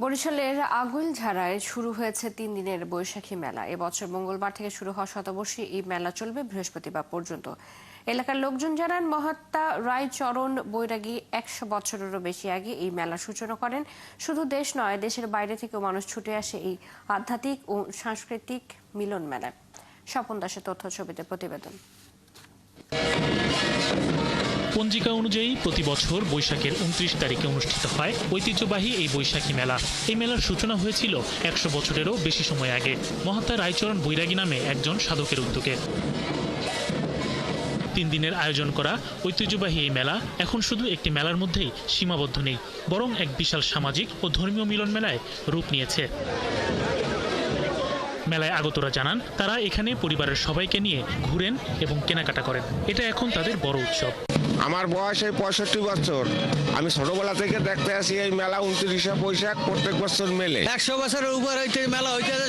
বরিশালের আগুইলঝাড়ায় শুরু হয়েছে ৩ দিনের বৈশাখী মেলা। এবছর মঙ্গলবার থেকে শুরু হওয়া শতবর্ষী এই মেলা চলবে বৃহস্পতিবার পর্যন্ত। এলাকার লোকজন জানান, মহাত্মা রায়চরণ বৈরাগী ১০০ বছরেরও বেশি আগে এই মেলার সূচনা করেন। শুধু দেশ নয়, দেশের বাইরে থেকেও মানুষ ছুটে আসে এই আধ্যাত্মিক ও সাংস্কৃতিক মিলন মেলায়। স্বপন দাসের তথ্য ছবিতে প্রতিবেদন। পঞ্জিকা অনুযায়ী প্রতি বছর বৈশাখের ২৯ তারিখে অনুষ্ঠিত হয় ঐতিহ্যবাহী এই বৈশাখী মেলা। এই মেলার সূচনা হয়েছিল ১০০ বছরেরও বেশি সময় আগে মহাত্মা রায়চরণ বৈরাগী নামে একজন সাধকের উদ্যোগে। ৩ দিনের আয়োজন করা ঐতিহ্যবাহী এই মেলা এখন শুধু একটি মেলার মধ্যেই সীমাবদ্ধ নেই, বরং এক বিশাল সামাজিক ও ধর্মীয় মিলন মেলায় রূপ নিয়েছে। মেলায় আগতরা জানান, তারা এখানে পরিবারের সবাইকে নিয়ে ঘুরেন এবং কেনাকাটা করেন। এটা এখন তাদের বড় উৎসব। আমার বয়স এই ৬৫ বছর। আমি ছোটবেলা থেকে দেখতে আসি এই মেলা ২৯শে বৈশাখ প্রত্যেক বছর মেলে। ১০০ বছরের উপর হইতে মেলা হইতে আছে,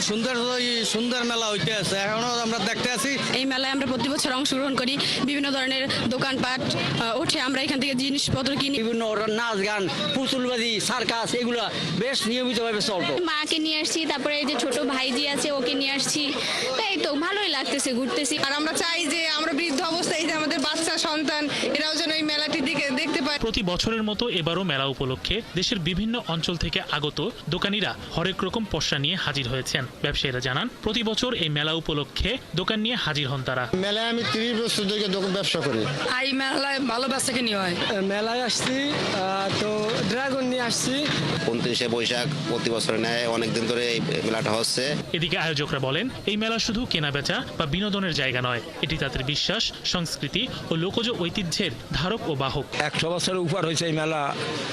সুন্দর মেলা হইতে আছে, এখনো আমরা দেখতে আছি। এই মেলায় আমরা প্রতি বছর অংশগ্রহণ করি, বিভিন্ন ধরনের দোকানপাট ওঠে, আমরা এখান থেকে জিনিসপত্র কিনি। বিভিন্ন নাচ গান, পুতুলবাজি, সার্কাস এগুলো বেশ নিয়মিতভাবে চলতো। মাকে নিয়ে আসছি, তারপরে এই যে ছোট ভাইজি আছে ওকে নিয়ে আসছি, তাই তো ভালোই লাগতেছে, ঘুরতেছি। আর আমরা চাই যে আমরা বৃদ্ধ অবস্থায় যে আমাদের বাচ্চা সন্তান এরাও যেন এই মেলাটির দিকে দেখতে পায়। প্রতি বছরের মতো এবারও মেলা উপলক্ষে দেশের বিভিন্ন অঞ্চল থেকে আগত দোকানিরা হরেক রকম পসরা নিয়ে হাজির হয়েছেন। ব্যবসায়ীরা জানান, প্রতি বছর এই মেলা উপলক্ষে দোকান নিয়ে হাজির হন তারা। মেলায় আমি ৩০ বছর ধরে দোকান ব্যবসা করি। এই মেলায় ভালো ব্যবসা কিনি হয়। মেলায় আসছি তো ড্রাগন নিয়ে আসছি। ২৯শে বৈশাখ প্রতি বছর নেয়, অনেকদিন ধরে এই মেলাটা হচ্ছে। এদিকে আয়োজকরা বলেন, এই মেলা শুধু কেনাবেচা বা বিনোদনের জায়গা নয়, এটি তাদের বিশ্বাস, সংস্কৃতি ও লোকজ ঐতিহ্যের ধারক ও বাহক। ১০০ বছরের উপর হয়েছে এই মেলা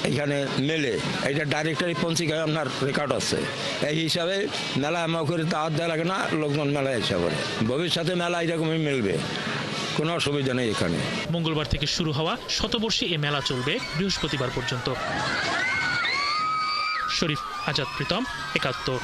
এখানে মেলে, এটা ডাইরেক্টরি পঞ্জিকায় আপনার রেকর্ড আছে। এই হিসাবে মেলা আমার করে দাওয়াত দেওয়া লাগে না, লোকজন মেলায় এসে করে। ভবিষ্যতে মেলা এরকমই মিলবে, কোনো অসুবিধা নেই এখানে। মঙ্গলবার থেকে শুরু হওয়া শতবর্ষী এ মেলা চলবে বৃহস্পতিবার পর্যন্ত। শরীফ আজাদ প্রীতম, ৭১।